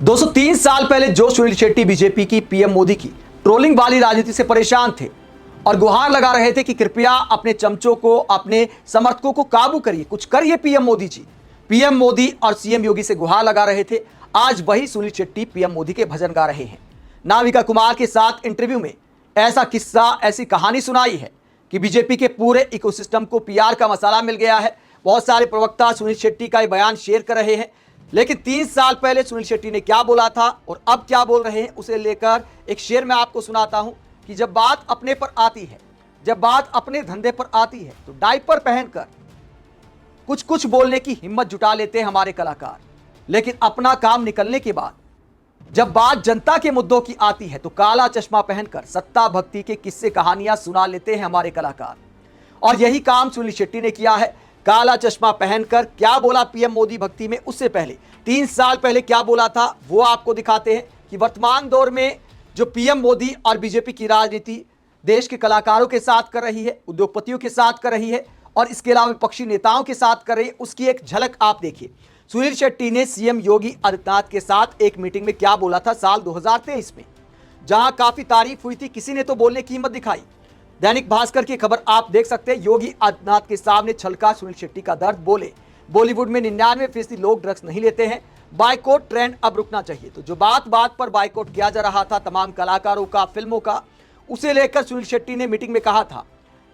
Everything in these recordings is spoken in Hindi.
दोस्तों 3 साल पहले जो सुनील शेट्टी बीजेपी की पीएम मोदी की ट्रोलिंग वाली राजनीति से परेशान थे और गुहार लगा रहे थे कि कृपया अपने चमचों को, अपने समर्थकों को काबू करिए, कुछ करिए पीएम मोदी जी। पीएम मोदी और सीएम योगी से गुहार लगा रहे थे। आज वही सुनील शेट्टी पीएम मोदी के भजन गा रहे हैं। नाविका कुमार के साथ इंटरव्यू में ऐसा किस्सा, ऐसी कहानी सुनाई है कि बीजेपी के पूरे इकोसिस्टम को पीआर का मसाला मिल गया है। बहुत सारे प्रवक्ता सुनील शेट्टी का ये बयान शेयर कर रहे हैं, लेकिन 3 साल पहले सुनील शेट्टी ने क्या बोला था और अब क्या बोल रहे हैं, उसे लेकर एक शेर मैं आपको सुनाता हूं कि जब बात अपने पर आती है, जब बात अपने धंधे पर आती है, तो डायपर पहनकर कुछ कुछ बोलने की हिम्मत जुटा लेते हैं हमारे कलाकार। लेकिन अपना काम निकलने के बाद जब बात जनता के मुद्दों की आती है, तो काला चश्मा पहनकर सत्ता भक्ति के किस्से कहानियां सुना लेते हैं हमारे कलाकार। और यही काम सुनील शेट्टी ने किया है। काला चश्मा पहनकर क्या बोला पीएम मोदी भक्ति में, उससे पहले 3 साल पहले क्या बोला था वो आपको दिखाते हैं कि वर्तमान दौर में जो पीएम मोदी और बीजेपी की राजनीति देश के कलाकारों के साथ कर रही है, उद्योगपतियों के साथ कर रही है और इसके अलावा विपक्षी नेताओं के साथ कर रही है, उसकी एक झलक आप देखिए। सुनील शेट्टी ने सीएम योगी आदित्यनाथ के साथ एक मीटिंग में क्या बोला था साल 2023 में, जहां काफी तारीफ हुई थी, किसी ने तो बोलने की हिम्मत दिखाई। दैनिक भास्कर की खबर आप देख सकते हैं, योगी आदित्यनाथ के सामने छलका सुनील शेट्टी का दर्द, बोले बॉलीवुड में 99% लोग ड्रग्स नहीं लेते हैं, बाइकआउट ट्रेंड अब रुकना चाहिए। तो जो बात बात पर बाइकआउट किया जा रहा था तमाम कलाकारों का, फिल्मों का, उसे लेकर सुनील शेट्टी ने मीटिंग में कहा था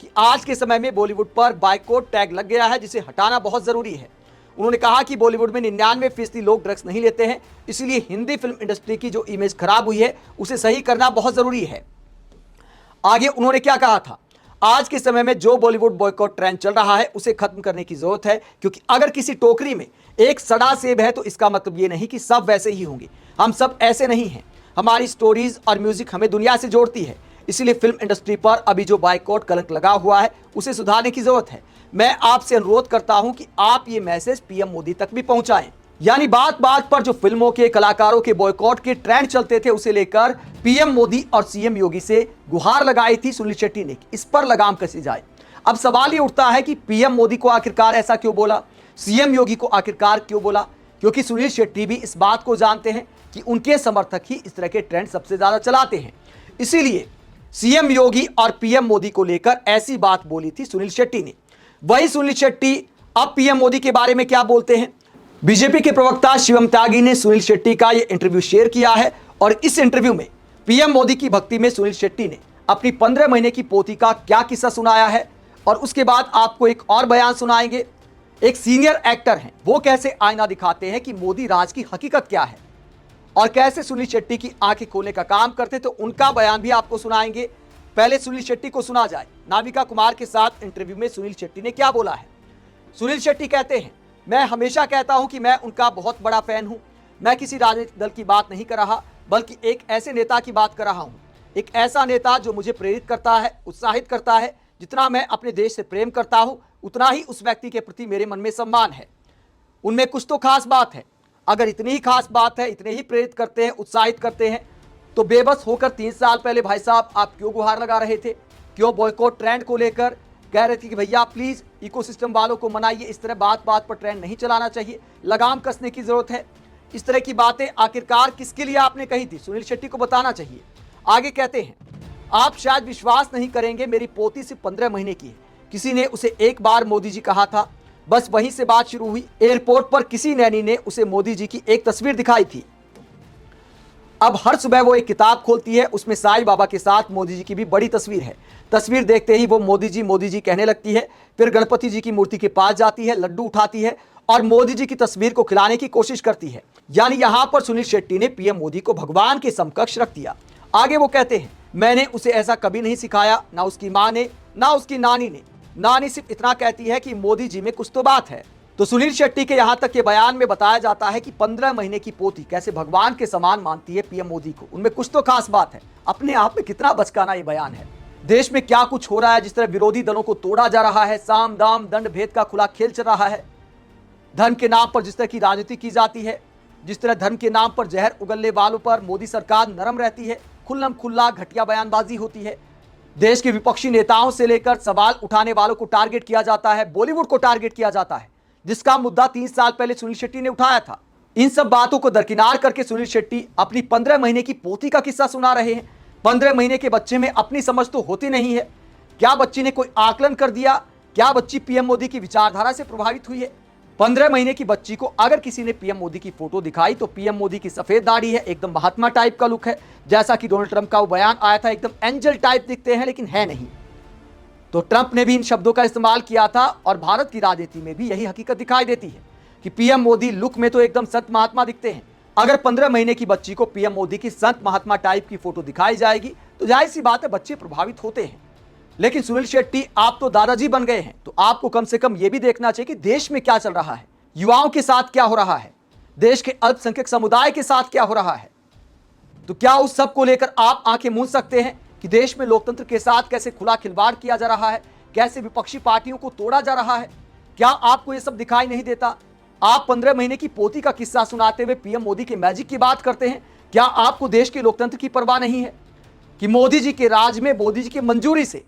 कि आज के समय में बॉलीवुड पर बाइकआउट टैग लग गया है, जिसे हटाना बहुत जरूरी है। उन्होंने कहा कि बॉलीवुड में 99% लोग ड्रग्स नहीं लेते हैं, इसलिए हिंदी फिल्म इंडस्ट्री की जो इमेज खराब हुई है उसे सही करना बहुत जरूरी है। आगे उन्होंने क्या कहा था, आज के समय में जो बॉलीवुड बॉयकॉट ट्रेंड चल रहा है उसे खत्म करने की जरूरत है, क्योंकि अगर किसी टोकरी में एक सड़ा सेब है तो इसका मतलब ये नहीं कि सब वैसे ही होंगे। हम सब ऐसे नहीं हैं। हमारी स्टोरीज और म्यूजिक हमें दुनिया से जोड़ती है, इसीलिए फिल्म इंडस्ट्री पर अभी जो बाइकआउट कलंक लगा हुआ है उसे सुधारने की जरूरत है। मैं आपसे अनुरोध करता हूं कि आप ये मैसेज पीएम मोदी तक भी पहुंचाएं। यानी बात बात पर जो फिल्मों के, कलाकारों के बॉयकॉट के ट्रेंड चलते थे, उसे लेकर पीएम मोदी और सीएम योगी से गुहार लगाई थी सुनील शेट्टी ने, इस पर लगाम कसी जाए। अब सवाल ये उठता है कि पीएम मोदी को आखिरकार ऐसा क्यों बोला, सीएम योगी को आखिरकार क्यों बोला, क्योंकि सुनील शेट्टी भी इस बात को जानते हैं कि उनके समर्थक ही इस तरह के ट्रेंड सबसे ज्यादा चलाते हैं। इसीलिए सीएम योगी और पीएम मोदी को लेकर ऐसी बात बोली थी सुनील शेट्टी ने। वही सुनील शेट्टी अब पीएम मोदी के बारे में क्या बोलते हैं। बीजेपी के प्रवक्ता शिवम त्यागी ने सुनील शेट्टी का यह इंटरव्यू शेयर किया है और इस इंटरव्यू में पीएम मोदी की भक्ति में सुनील शेट्टी ने अपनी 15 महीने की पोती का क्या किस्सा सुनाया है। और उसके बाद आपको एक और बयान सुनाएंगे। एक सीनियर एक्टर हैं, वो कैसे आईना दिखाते हैं कि मोदी राज की हकीकत क्या है और कैसे सुनील शेट्टी की आंखें खोलने का काम करते, तो उनका बयान भी आपको सुनाएंगे। पहले सुनील शेट्टी को सुना जाए। नाविका कुमार के साथ इंटरव्यू में सुनील शेट्टी ने क्या बोला है। सुनील शेट्टी कहते हैं, मैं हमेशा कहता हूं कि मैं उनका बहुत बड़ा फैन हूं। मैं किसी राजनीतिक दल की बात नहीं कर रहा, बल्कि एक ऐसे नेता की बात कर रहा हूं, एक ऐसा नेता जो मुझे प्रेरित करता है, उत्साहित करता है। जितना मैं अपने देश से प्रेम करता हूं, उतना ही उस व्यक्ति के प्रति मेरे मन में सम्मान है। उनमें कुछ तो खास बात है। अगर इतनी ही खास बात है, इतने ही प्रेरित करते हैं, उत्साहित करते हैं, तो बेबस होकर 3 साल पहले भाई साहब आप क्यों गुहार लगा रहे थे, क्यों बॉयकॉट ट्रेंड को लेकर कह रहे थे कि भैया प्लीज इकोसिस्टम वालों को मनाइए, इस तरह बात बात पर ट्रेंड नहीं चलाना चाहिए, लगाम कसने की जरूरत है। इस तरह की बातें आखिरकार किसके लिए आपने कही थी, सुनील शेट्टी को बताना चाहिए। आगे कहते हैं, आप शायद विश्वास नहीं करेंगे, मेरी पोती सिर्फ 15 महीने की है। किसी ने उसे एक बार मोदी जी कहा था, बस वहीं से बात शुरू हुई। एयरपोर्ट पर किसी नैनी ने उसे मोदी जी की एक तस्वीर दिखाई थी। अब हर सुबह वो एक किताब खोलती है, उसमें साईं बाबा के साथ मोदी जी की भी बड़ी तस्वीर है। तस्वीर देखते ही वो मोदी जी कहने लगती है। फिर गणपति जी की मूर्ति के पास जाती है, लड्डू उठाती है और मोदी जी की तस्वीर को खिलाने की कोशिश करती है। यानी यहां पर सुनील शेट्टी ने पीएम मोदी को भगवान के समकक्ष रख दिया। आगे वो कहते हैं, मैंने उसे ऐसा कभी नहीं सिखाया, ना उसकी मां ने, ना उसकी नानी ने। नानी सिर्फ इतना कहती है कि मोदी जी में कुछ तो बात है। तो सुनील शेट्टी के यहां तक के बयान में बताया जाता है कि 15 महीने की पोती कैसे भगवान के समान मानती है पीएम मोदी को, उनमें कुछ तो खास बात है। अपने आप में कितना बचकाना ये बयान है। देश में क्या कुछ हो रहा है, जिस तरह विरोधी दलों को तोड़ा जा रहा है, साम दाम दंड भेद का खुला खेल चल रहा है, धर्म के नाम पर जिस तरह की राजनीति की जाती है, जिस तरह धर्म के नाम पर जहर उगलने वालों पर मोदी सरकार नरम रहती है, खुल्लम खुल्ला घटिया बयानबाजी होती है। देश के विपक्षी नेताओं से लेकर सवाल उठाने वालों को टारगेट किया जाता है, बॉलीवुड को टारगेट किया जाता है, जिसका मुद्दा 3 साल पहले सुनील शेट्टी ने उठाया था। इन सब बातों को दरकिनार करके सुनील शेट्टी अपनी 15 महीने की पोती का किस्सा सुना रहे हैं। 15 महीने के बच्चे में अपनी समझ तो होती नहीं है। क्या बच्ची ने कोई आकलन कर दिया? क्या बच्ची पीएम मोदी की विचारधारा से प्रभावित हुई है? 15 महीने की बच्ची को अगर किसी ने पीएम मोदी की फोटो दिखाई तो पीएम मोदी की सफेद दाढ़ी है, एकदम महात्मा टाइप का लुक है, जैसा कि डोनाल्ड ट्रंप का वो बयान आया था, एकदम एंजल टाइप दिखते हैं, लेकिन है नहीं। तो ट्रंप ने भी इन शब्दों का इस्तेमाल किया था और भारत की राजनीति में भी यही हकीकत दिखाई देती है कि पीएम मोदी लुक में तो एकदम संत महात्मा दिखते हैं। अगर 15 महीने की बच्ची को पीएम मोदी की संत महात्मा टाइप की फोटो दिखाई जाएगी तो जाहिर सी बात है बच्चे प्रभावित होते हैं। लेकिन सुनील शेट्टी, आप तो दादाजी बन गए हैं, तो आपको कम से कम यह भी देखना चाहिए कि देश में क्या चल रहा है, युवाओं के साथ क्या हो रहा है, देश के अल्पसंख्यक समुदाय के साथ क्या हो रहा है। तो क्या उस सब को लेकर आप आंखें मूंद सकते हैं कि देश में लोकतंत्र के साथ कैसे खुला खिलवाड़ किया जा रहा है, कैसे विपक्षी पार्टियों को तोड़ा जा रहा है? क्या आपको यह सब दिखाई नहीं देता? आप 15 महीने की पोती का किस्सा सुनाते हुए पीएम मोदी के मैजिक की बात करते हैं। क्या आपको देश के लोकतंत्र की परवाह नहीं है कि मोदी जी के राज में, मोदी जी की मंजूरी से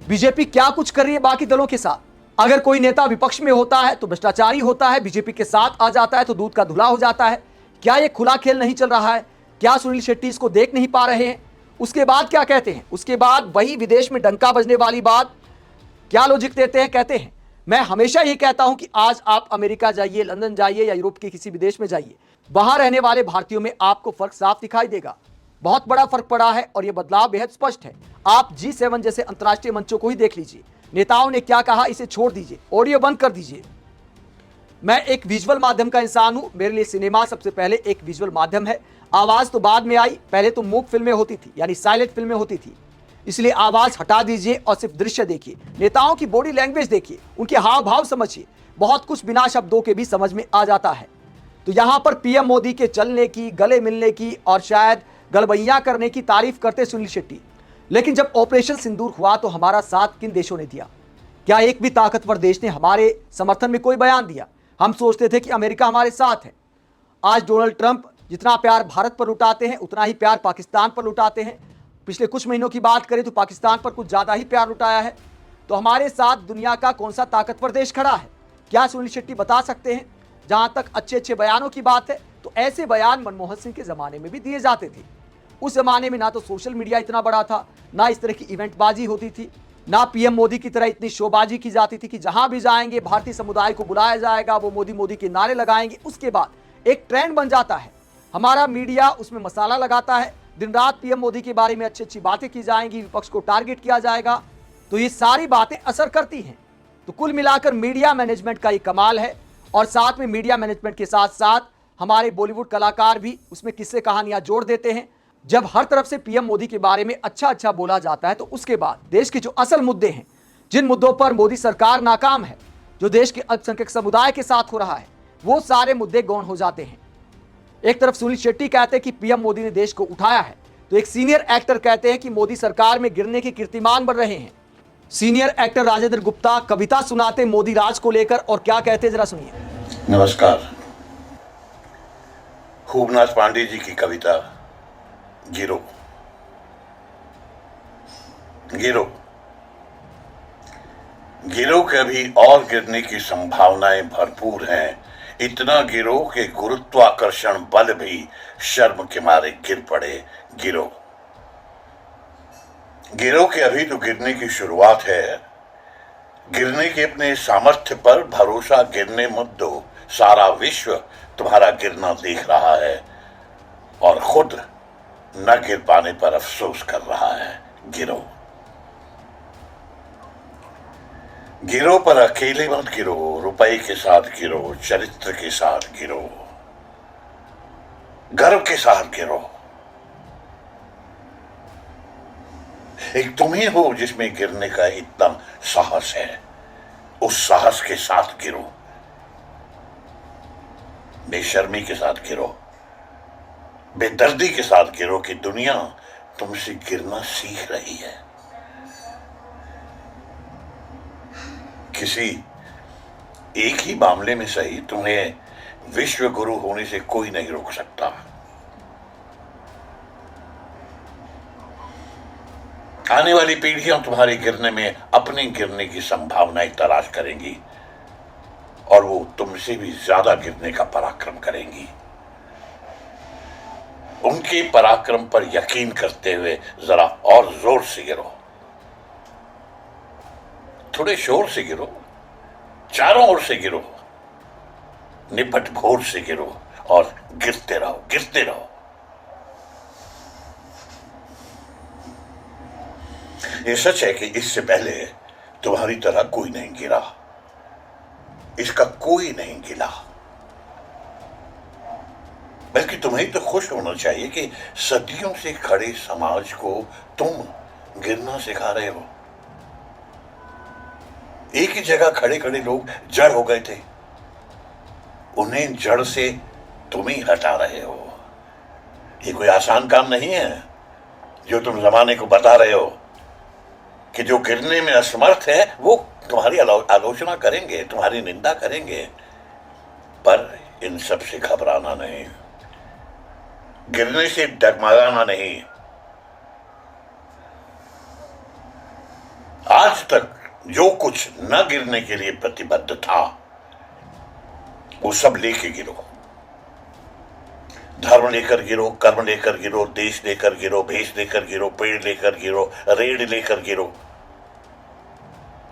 बीजेपी क्या कुछ कर रही है बाकी दलों के साथ? अगर कोई नेता विपक्ष में होता है तो भ्रष्टाचारी होता है, बीजेपी के साथ आ जाता है तो दूध का धुला हो जाता है। क्या यह खुला खेल नहीं चल रहा है? क्या सुनील शेट्टी इसको देख नहीं पा रहे हैं? उसके बाद क्या कहते हैं? उसके बाद वही विदेश में डंका बजने वाली बात, क्या लॉजिक देते हैं? कहते हैं, मैं हमेशा ये कहता हूं कि आज आप अमेरिका जाइए, लंदन जाइए या यूरोप के किसी भी देश में जाइए, वहां रहने वाले भारतीयों में आपको फर्क साफ दिखाई देगा। बहुत बड़ा फर्क पड़ा है और यह बदलाव बेहद स्पष्ट है। आप G7 जैसे अंतर्राष्ट्रीय मंचों को ही देख लीजिए, नेताओं ने क्या कहा इसे छोड़ दीजिए, ऑडियो बंद कर दीजिए। मैं एक विजुअल माध्यम का इंसान हूं, मेरे लिए सिनेमा सबसे पहले एक विजुअल माध्यम है। आवाज तो बाद में आई, पहले तो मूक फिल्में होती थी, यानी साइलेंट फिल्में होती थी, इसलिए आवाज हटा दीजिए और सिर्फ दृश्य देखिए, नेताओं की बॉडी लैंग्वेज देखिए, उनके हाव भाव समझिए। बहुत कुछ बिना शब्दों के भी समझ में आ जाता है। तो यहां पर पीएम मोदी के चलने की, गले मिलने की और शायद गलबैया करने की तारीफ करते सुनील शेट्टी, लेकिन जब ऑपरेशन सिंदूर हुआ तो हमारा साथ किन देशों ने दिया? क्या एक भी ताकतवर देश ने हमारे समर्थन में कोई बयान दिया? हम सोचते थे कि अमेरिका हमारे साथ है। आज डोनाल्ड ट्रंप जितना प्यार भारत पर लुटाते हैं उतना ही प्यार पाकिस्तान पर लुटाते हैं। पिछले कुछ महीनों की बात करें तो पाकिस्तान पर कुछ ज्यादा ही प्यार लुटाया है। तो हमारे साथ दुनिया का कौन सा ताकतवर देश खड़ा है? क्या सुनील शेट्टी बता सकते हैं? जहां तक अच्छे अच्छे बयानों की बात है तो ऐसे बयान मनमोहन सिंह के जमाने में भी दिए जाते थे। उस जमाने में ना तो सोशल मीडिया इतना बड़ा था, ना इस तरह की इवेंटबाजी होती थी, ना पीएम मोदी की तरह इतनी शोबाजी की जाती थी कि जहां भी जाएंगे भारतीय समुदाय को बुलाया जाएगा, वो मोदी मोदी के नारे लगाएंगे। उसके बाद एक ट्रेंड बन जाता है, हमारा मीडिया उसमें मसाला लगाता है, दिन रात पीएम मोदी के बारे में अच्छी अच्छी बातें की जाएंगी, विपक्ष को टारगेट किया जाएगा। तो ये सारी बातें असर करती हैं। तो कुल मिलाकर मीडिया मैनेजमेंट का ये कमाल है। और साथ में मीडिया मैनेजमेंट के साथ साथ हमारे बॉलीवुड कलाकार भी उसमें किस्से कहानियां जोड़ देते हैं। जब हर तरफ से पीएम मोदी के बारे में अच्छा अच्छा बोला जाता है तो उसके बाद देश के जो असल मुद्दे हैं, जिन मुद्दों पर मोदी सरकार नाकाम है, जो देश के अल्पसंख्यक समुदाय के साथ हो रहा है, वो सारे मुद्दे गौण हो जाते हैं। एक तरफ सुनील शेट्टी कहते हैं कि पीएम मोदी ने देश को उठाया है, तो एक सीनियर एक्टर कहते हैं कि मोदी सरकार में गिरने के कीर्तिमान बन रहे हैं। सीनियर एक्टर राजेंद्र गुप्ता कविता सुनाते मोदी राज को लेकर, और क्या कहते हैं जरा सुनिए। नमस्कार। खूबनाथ पांडे जी की कविता गिरो। गिरो गिरो के अभी और गिरने की संभावनाएं भरपूर हैं। इतना गिरो कि गुरुत्वाकर्षण बल भी शर्म के मारे गिर पड़े। गिरो गिरो के अभी तो गिरने की शुरुआत है। गिरने के अपने सामर्थ्य पर भरोसा गिरने मत दो। सारा विश्व तुम्हारा गिरना देख रहा है और खुद न गिर पाने पर अफसोस कर रहा है। गिरो गिरो पर अकेले मत गिरो, रुपए के साथ गिरो, चरित्र के साथ गिरो, गर्व के साथ गिरो। एक तुम ही हो जिसमें गिरने का इतना साहस है। उस साहस के साथ गिरो, बेशर्मी के साथ गिरो, बेदर्दी के साथ गिरो कि दुनिया तुमसे गिरना सीख रही है। किसी एक ही मामले में सही तुम्हें विश्व गुरु होने से कोई नहीं रोक सकता। आने वाली पीढ़ियां तुम्हारे गिरने में अपने गिरने की संभावनाएं तलाश करेंगी और वो तुमसे भी ज्यादा गिरने का पराक्रम करेंगी। उनके पराक्रम पर यकीन करते हुए जरा और जोर से गिरो, थोड़े शोर से गिरो, चारों ओर से गिरो, निपट भोर से गिरो और गिरते रहो, गिरते रहो। ये सच है कि इससे पहले तुम्हारी तरह कोई नहीं गिरा, इसका कोई नहीं गिला। बल्कि तुम्हें तो खुश होना चाहिए कि सदियों से खड़े समाज को तुम गिरना सिखा रहे हो। एक ही जगह खड़े खड़े लोग जड़ हो गए थे, उन्हें जड़ से तुम ही हटा रहे हो। ये कोई आसान काम नहीं है जो तुम जमाने को बता रहे हो कि जो गिरने में असमर्थ है वो तुम्हारी आलोचना करेंगे, तुम्हारी निंदा करेंगे, पर इन सब से घबराना नहीं, गिरने से डगमगाना नहीं। आज तक जो कुछ न गिरने के लिए प्रतिबद्ध था वो सब लेके गिरो। धर्म लेकर गिरो, कर्म लेकर गिरो, देश लेकर गिरो, भेष लेकर गिरो, पेड़ लेकर गिरो, रेड़ लेकर गिरो,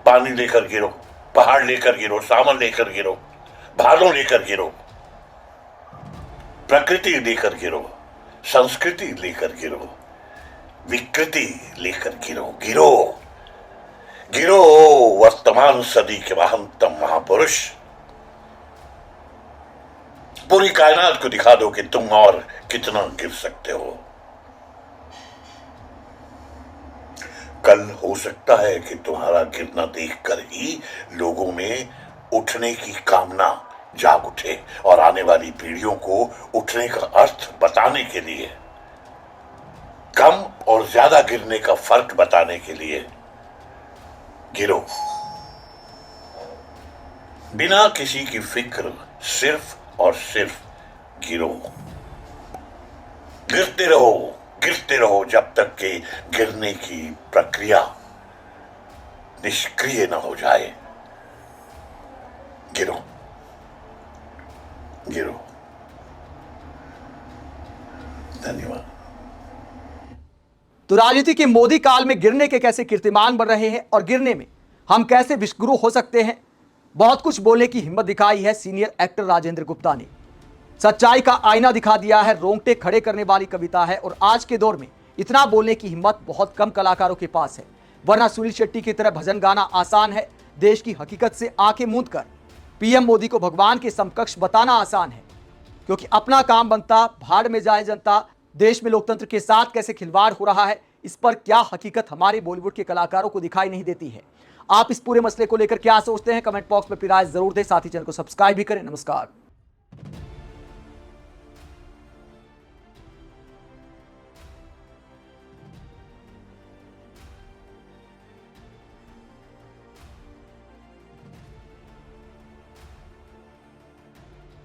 पानी लेकर गिरो, पहाड़ लेकर गिरो, सामान लेकर गिरो, भालों लेकर गिरो, प्रकृति लेकर गिरो, संस्कृति लेकर गिरो, विकृति लेकर गिरो। गिरो गिरो वर्तमान सदी के महानतम महापुरुष। पूरी कायनात को दिखा दो कि तुम और कितना गिर सकते हो। कल हो सकता है कि तुम्हारा गिरना देखकर ही लोगों में उठने की कामना जाग उठे और आने वाली पीढ़ियों को उठने का अर्थ बताने के लिए, कम और ज्यादा गिरने का फर्क बताने के लिए गिरो, बिना किसी की फिक्र, सिर्फ और सिर्फ गिरो। गिरते रहो जब तक कि गिरने की प्रक्रिया निष्क्रिय न हो जाए। गिरो गिरो। धन्यवाद। तो राजनीति के मोदी काल में गिरने के कैसे कीर्तिमान बन रहे हैं और गिरने में हम कैसे विश्वगुरु हो सकते हैं, बहुत कुछ बोलने की हिम्मत दिखाई है सीनियर एक्टर राजेंद्र गुप्ता ने। सच्चाई का आईना दिखा दिया है, रोंगटे खड़े करने वाली कविता है। और आज के दौर में इतना बोलने की हिम्मत बहुत कम कलाकारों के पास है, वरना सुनील शेट्टी की तरह भजन गाना आसान है, देश की हकीकत से आंखें मूंद कर पीएम मोदी को भगवान के समकक्ष बताना आसान है, क्योंकि अपना काम बनता, भाड़ में जाए जनता। देश में लोकतंत्र के साथ कैसे खिलवाड़ हो रहा है, इस पर क्या हकीकत हमारे बॉलीवुड के कलाकारों को दिखाई नहीं देती है। आप इस पूरे मसले को लेकर क्या सोचते हैं, कमेंट बॉक्स में अपनी राय जरूर दें, साथ ही चैनल को सब्सक्राइब भी करें। नमस्कार।